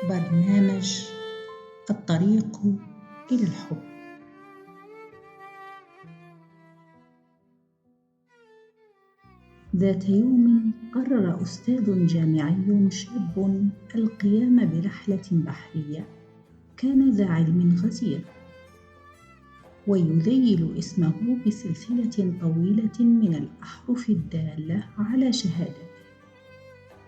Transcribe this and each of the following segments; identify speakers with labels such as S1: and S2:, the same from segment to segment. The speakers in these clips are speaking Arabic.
S1: برنامج الطريق إلى الحب. ذات يوم قرر أستاذ جامعي شاب القيام برحلة بحرية كان ذا علم غزير، ويذيل اسمه بسلسلة طويلة من الأحرف الدالة على شهادته،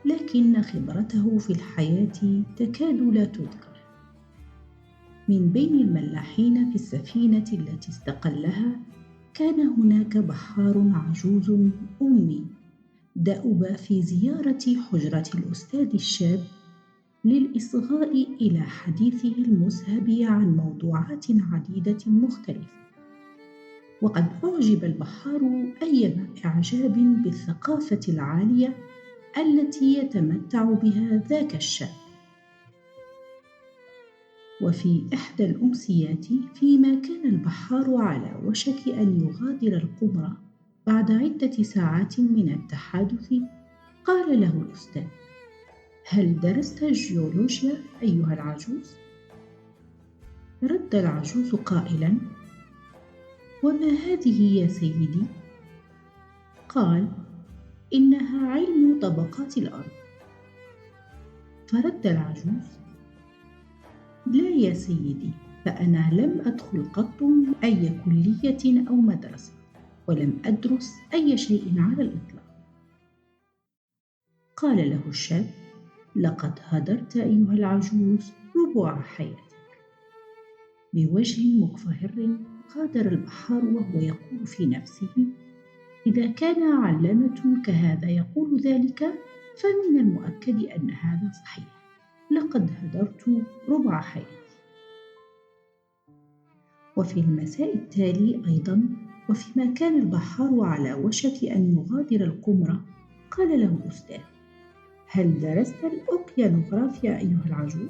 S1: لكن خبرته في الحياة تكاد لا تذكر. من بين الملاحين في السفينة التي استقلها كان هناك بحار عجوز أمي دأب في زيارة حجرة الأستاذ الشاب للإصغاء إلى حديثه المسهب عن موضوعات عديدة مختلفة. وقد أعجب البحار أيما إعجاب بالثقافة العالية التي يتمتع بها ذاك الشاب. وفي إحدى الأمسيات فيما كان البحار على وشك أن يغادر القمر بعد عدة ساعات من التحادث، قال له الأستاذ: هل درست الجيولوجيا أيها العجوز؟ رد العجوز قائلا: وما هذه يا سيدي؟ قال: إنها علم طبقات الأرض. فرد العجوز: لا يا سيدي، فأنا لم أدخل قط أي كلية أو مدرسة، ولم أدرس أي شيء على الإطلاق. قال له الشاب: لقد هدرت أيها العجوز ربع حياتك. بوجه مكفهر غادر البحار وهو يقول في نفسه: إذا كان علامة كهذا يقول ذلك فمن المؤكد أن هذا صحيح، لقد هدرت ربع حياتي. وفي المساء التالي أيضا، وفيما كان البحار على وشك أن يغادر القمر، قال له الأستاذ: هل درست الأوكيانوغرافيا أيها العجوز؟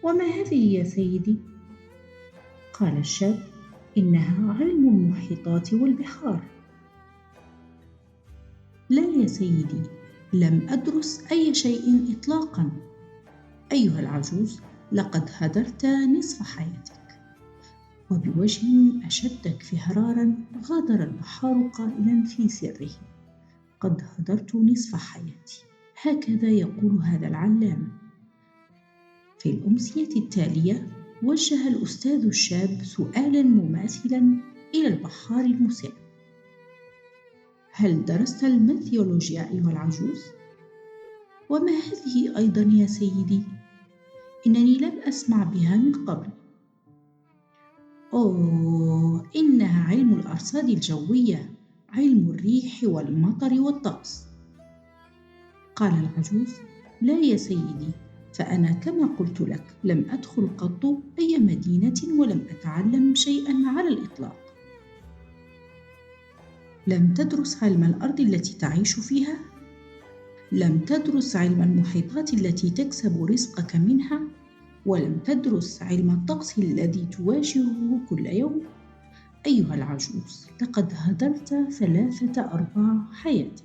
S1: وما هذه يا سيدي؟ قال الشاب: إنها علم المحيطات والبحار. لا يا سيدي، لم أدرس أي شيء إطلاقا. أيها العجوز، لقد هدرت نصف حياتك. وبوجه أشد اكفهارا غادر البحار قائلا في سره: قد هدرت نصف حياتي، هكذا يقول هذا العلامة. في الأمسية التالية وجه الأستاذ الشاب سؤالا مماثلا إلى البحار المسن: هل درست الميثولوجيا أيها العجوز؟ وما هذه أيضا يا سيدي؟ إنني لم أسمع بها من قبل. أوه، إنها علم الأرصاد الجوية، علم الريح والمطر والطقس. قال العجوز: لا يا سيدي، فأنا كما قلت لك لم أدخل قط أي مدينة ولم أتعلم شيئا على الإطلاق. لم تدرس علم الأرض التي تعيش فيها؟ لم تدرس علم المحيطات التي تكسب رزقك منها؟ ولم تدرس علم الطقس الذي تواجهه كل يوم؟ أيها العجوز، لقد هدرت 3/4 حياتك.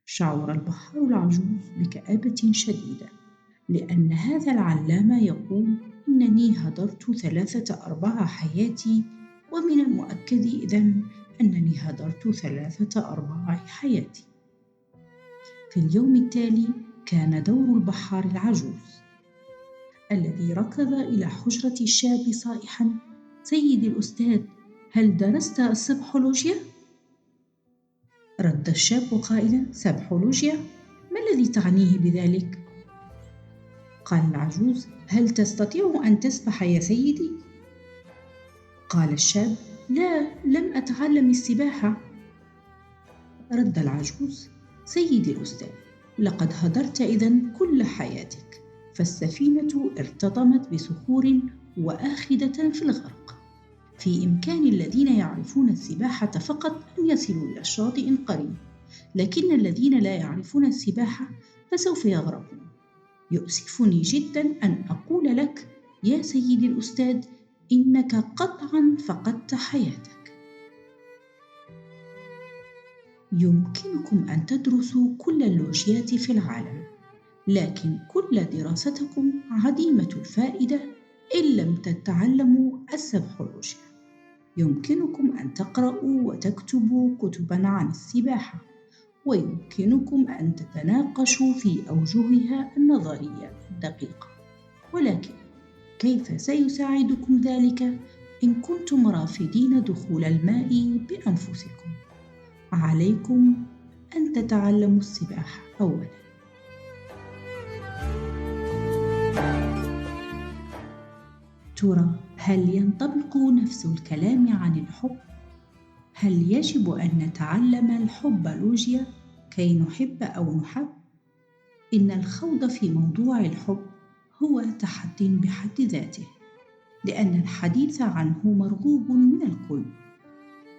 S1: شعر البحار العجوز بكآبة شديدة، لأن هذا العلامة يقول إنني هدرت 3/4 حياتي، ومن المؤكد إذن أنني هدرت 3/4 حياتي. في اليوم التالي كان دور البحار العجوز الذي ركض إلى حجرة الشاب صائحا: سيدي الأستاذ، هل درست السبحولوجيا؟ رد الشاب قائلا: سبحولوجيا؟ ما الذي تعنيه بذلك؟ قال العجوز: هل تستطيع أن تسبح يا سيدي؟ قال الشاب: لا، لم أتعلم السباحة. رد العجوز: سيدي الأستاذ، لقد هدرت إذن كل حياتك، فالسفينة ارتطمت بصخور وآخذة في الغرق. في إمكان الذين يعرفون السباحة فقط أن يصلوا إلى الشاطئ قريب، لكن الذين لا يعرفون السباحة فسوف يغرقون. يؤسفني جدا أن أقول لك يا سيدي الأستاذ إنك قطعا فقدت حياتك. يمكنكم أن تدرسوا كل اللوجيات في العالم، لكن كل دراستكم عديمة الفائدة إن لم تتعلموا السبحولوجيا. يمكنكم أن تقرأوا وتكتبوا كتباً عن السباحة، ويمكنكم أن تتناقشوا في أوجهها النظرية الدقيقة، ولكن كيف سيساعدكم ذلك إن كنتم رافضين دخول الماء بأنفسكم؟ عليكم أن تتعلموا السباحة أولاً. ترى هل ينطبق نفس الكلام عن الحب؟ هل يجب أن نتعلم الحبولوجيا كي نحب أو نحب؟ إن الخوض في موضوع الحب هو تحدٍ بحد ذاته، لأن الحديث عنه مرغوب من الكل،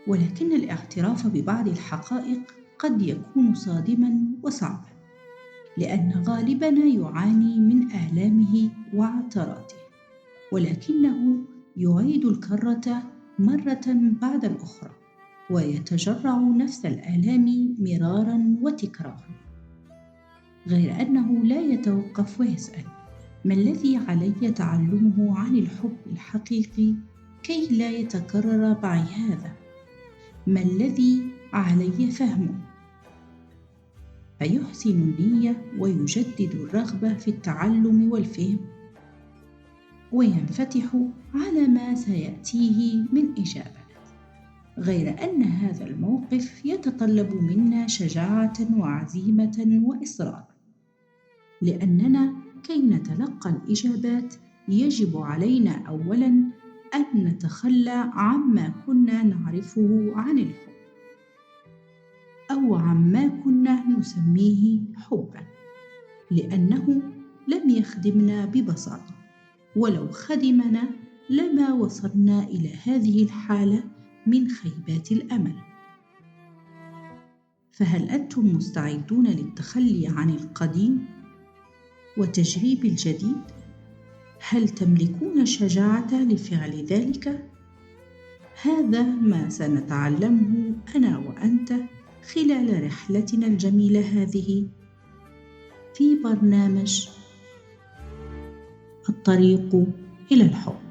S1: ولكن الاعتراف ببعض الحقائق قد يكون صادماً وصعباً، لأن غالبنا يعاني من آلامه وعثراته، ولكنه يعيد الكرة مرة بعد الأخرى ويتجرع نفس الآلام مراراً وتكراراً، غير أنه لا يتوقف ويسأل: ما الذي علي تعلمه عن الحب الحقيقي كي لا يتكرر معي هذا؟ ما الذي علي فهمه؟ فيحسن النية ويجدد الرغبة في التعلم والفهم، وينفتح على ما سيأتيه من إجابة، غير أن هذا الموقف يتطلب منا شجاعة وعزيمة وإصرار، لأننا كي نتلقى الإجابات يجب علينا أولاً أن نتخلى عما كنا نعرفه عن الحب، أو عما كنا نسميه حباً، لأنه لم يخدمنا ببساطة، ولو خدمنا لما وصلنا إلى هذه الحالة من خيبات الأمل. فهل أنتم مستعدون للتخلي عن القديم وتجريب الجديد؟ هل تملكون الشجاعة لفعل ذلك؟ هذا ما سنتعلمه أنا وأنت خلال رحلتنا الجميلة هذه في برنامج الطريق إلى الحب.